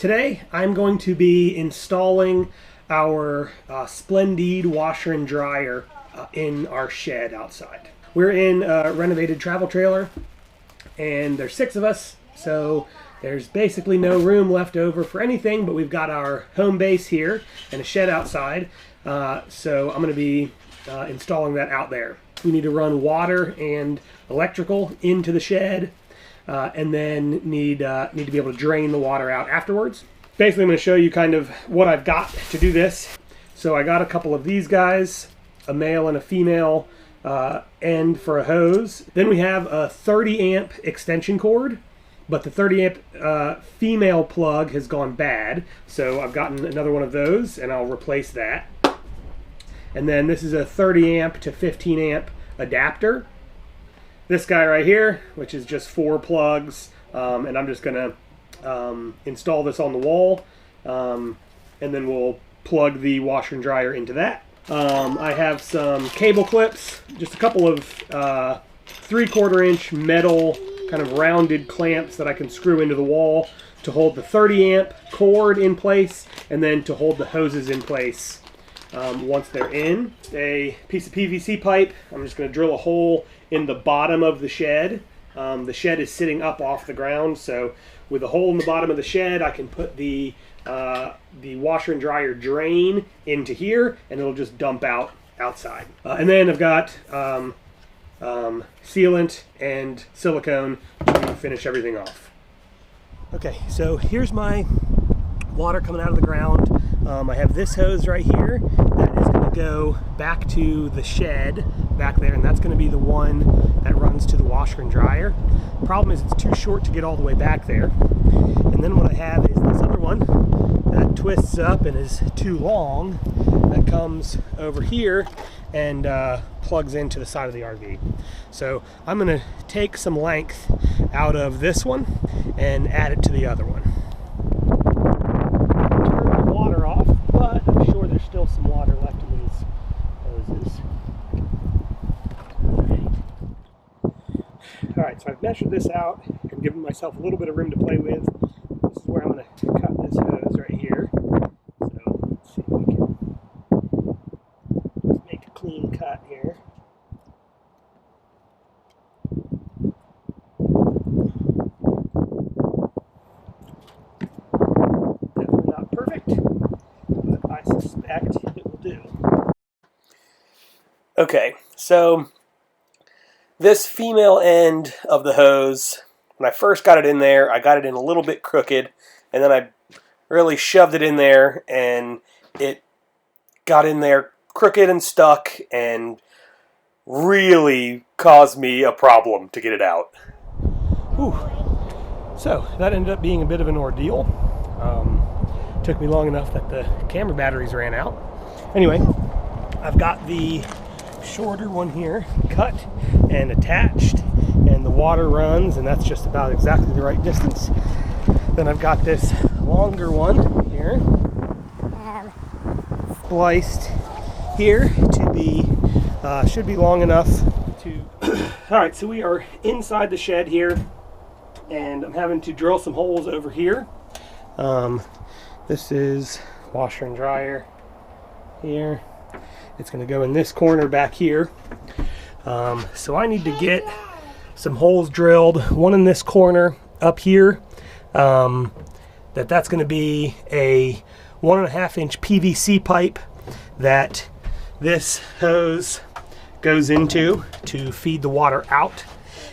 Today I'm going to be installing our Splendide washer and dryer in our shed outside. We're in a renovated travel trailer and there's 6 of us, so there's basically no room left over for anything, but we've got our home base here and a shed outside, so I'm going to be installing that out there. We need to run water and electrical into the shed, and then need to be able to drain the water out afterwards. Basically, I'm going to show you kind of what I've got to do this. So I got a couple of these guys, a male and a female end for a hose. Then we have a 30 amp extension cord, but the 30 amp female plug has gone bad. So I've gotten another one of those and I'll replace that. And then this is a 30 amp to 15 amp adapter. This guy right here, which is just 4 plugs, and I'm just gonna install this on the wall, and then we'll plug the washer and dryer into that. I have some cable clips, just a couple of 3/4 inch metal kind of rounded clamps that I can screw into the wall to hold the 30 amp cord in place, and then to hold the hoses in place once they're in. A piece of PVC pipe, I'm just going to drill a hole in the bottom of the shed. The shed is sitting up off the ground, so with a hole in the bottom of the shed, I can put the washer and dryer drain into here, and it'll just dump out outside. And then I've got sealant and silicone to finish everything off. Okay, so here's my water coming out of the ground. I have this hose right here that is going to go back to the shed back there, and that's going to be the one that runs to the washer and dryer. Problem is it's too short to get all the way back there. And then what I have is this other one that twists up and is too long, that comes over here and plugs into the side of the RV. So I'm going to take some length out of this one and add it to the other one. Turn the water off, but I'm sure there's still some water left in these hoses. Alright, so I've measured this out and given myself a little bit of room to play with. This is where I'm going to cut this hose right here. So let's see if we can just make a clean cut here. Definitely not perfect, but I suspect it will do. Okay, so this female end of the hose, when I first got it in there, I got it in a little bit crooked, and then I really shoved it in there, and it got in there crooked and stuck, and really caused me a problem to get it out. Whew. So that ended up being a bit of an ordeal. Took me long enough that the camera batteries ran out. Anyway, I've got the shorter one here cut and attached, and the water runs, and that's just about exactly the right distance. Then I've got this longer one here spliced here to be should be long enough to alright, so we are inside the shed here, and I'm having to drill some holes over here. This is washer and dryer here. It's going to go in this corner back here. So I need to get some holes drilled, one in this corner up here. That's going to be a 1.5 inch PVC pipe that this hose goes into to feed the water out.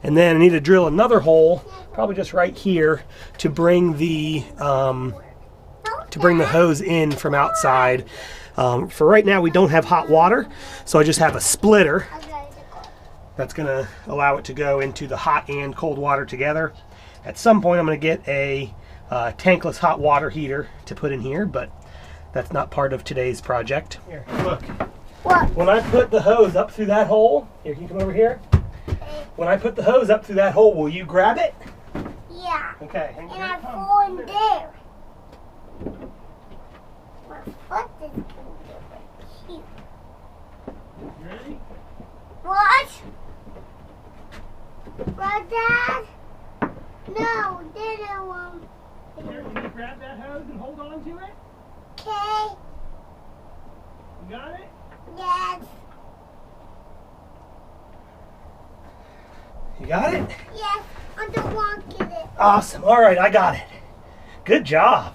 And then I need to drill another hole, probably just right here, to bring the hose in from outside. For right now, we don't have hot water, so I just have a splitter that's going to allow it to go into the hot and cold water together. At some point, I'm going to get a tankless hot water heater to put in here, but that's not part of today's project. Here, look. What? When I put the hose up through that hole, here, can you come over here? When I put the hose up through that hole, will you grab it? Yeah. Okay. And I fall in there. My foot is going to be cute. Ready? What? What, Dad? No, didn't want. grab that hose and hold on to it? Okay. You got it? Yes. You got it? Yes. I don't want to get it. Awesome. All right, I got it. Good job.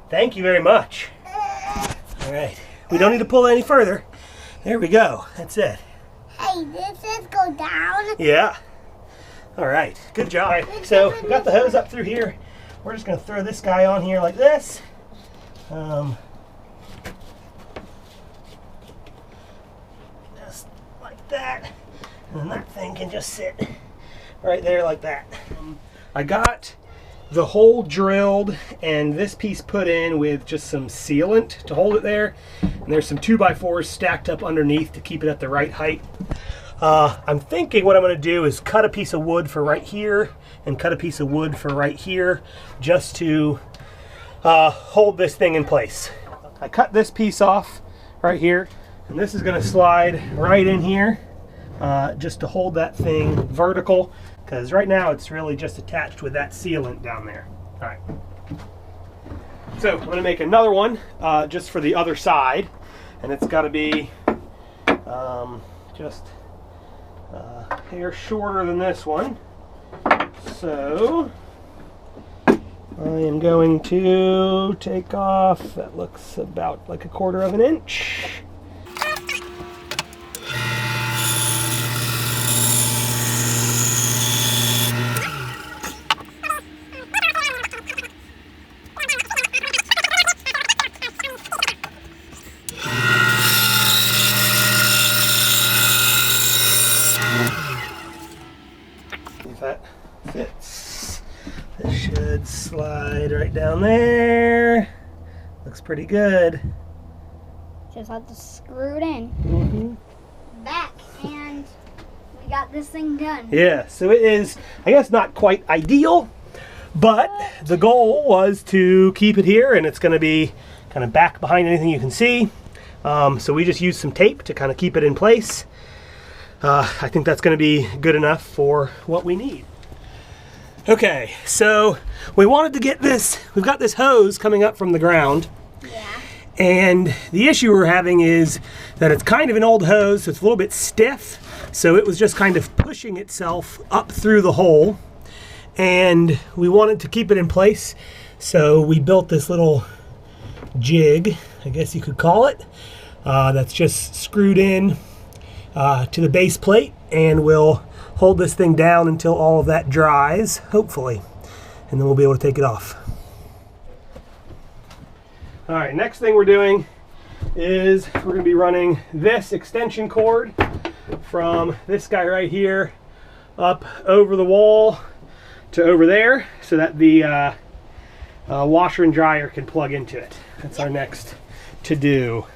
Thank you very much. All right. We don't need to pull it any further. There we go. That's it. Hey, this is go down. Yeah. All right. Good job. All right, so we got the hose up through here. We're just going to throw this guy on here like this. Just like that. And then that thing can just sit right there like that. I got the hole drilled and this piece put in with just some sealant to hold it there. And there's some 2x4s stacked up underneath to keep it at the right height. I'm thinking what I'm going to do is cut a piece of wood for right here and cut a piece of wood for right here just to hold this thing in place. I cut this piece off right here and this is going to slide right in here just to hold that thing vertical, because right now it's really just attached with that sealant down there. All right. So I'm going to make another one just for the other side, and it's got to be just a hair shorter than this one. So I am going to take off, that looks about like 1/4 inch. If that fits, this should slide right down there. Looks pretty good. Just have to screw it in. Back. And we got this thing done. Yeah, so it is, I guess, not quite ideal, but the goal was to keep it here, and it's going to be kind of back behind anything you can see. So we just used some tape to kind of keep it in place. I think that's going to be good enough for what we need. Okay, so we wanted to get this, we've got this hose coming up from the ground. Yeah. And the issue we're having is that it's kind of an old hose, so it's a little bit stiff. So it was just kind of pushing itself up through the hole. And we wanted to keep it in place. So we built this little jig, I guess you could call it, that's just screwed in to the base plate, and we'll hold this thing down until all of that dries, hopefully, and then we'll be able to take it off. All right, next thing we're doing is we're going to be running this extension cord from this guy right here up over the wall to over there, so that the washer and dryer can plug into it. That's our next to do.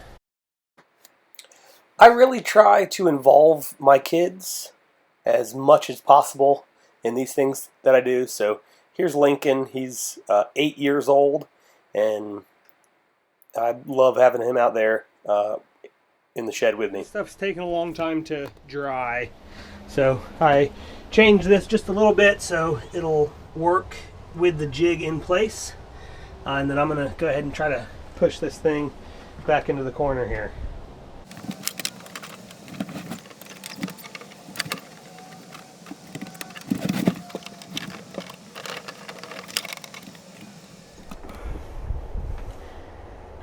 I really try to involve my kids as much as possible in these things that I do. So here's Lincoln. He's 8 years old, and I love having him out there in the shed with me. Stuff's taking a long time to dry, so I changed this just a little bit so it'll work with the jig in place, and then I'm going to go ahead and try to push this thing back into the corner here.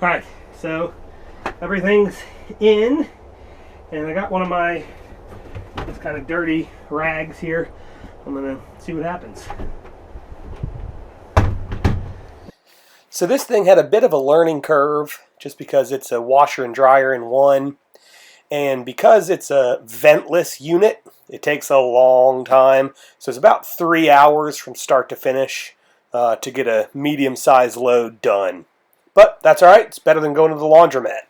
Alright, so everything's in, and I got one of my just kind of dirty rags here. I'm going to see what happens. So this thing had a bit of a learning curve just because it's a washer and dryer in one, and because it's a ventless unit, it takes a long time. So it's about 3 hours from start to finish to get a medium-sized load done. But that's all right. It's better than going to the laundromat.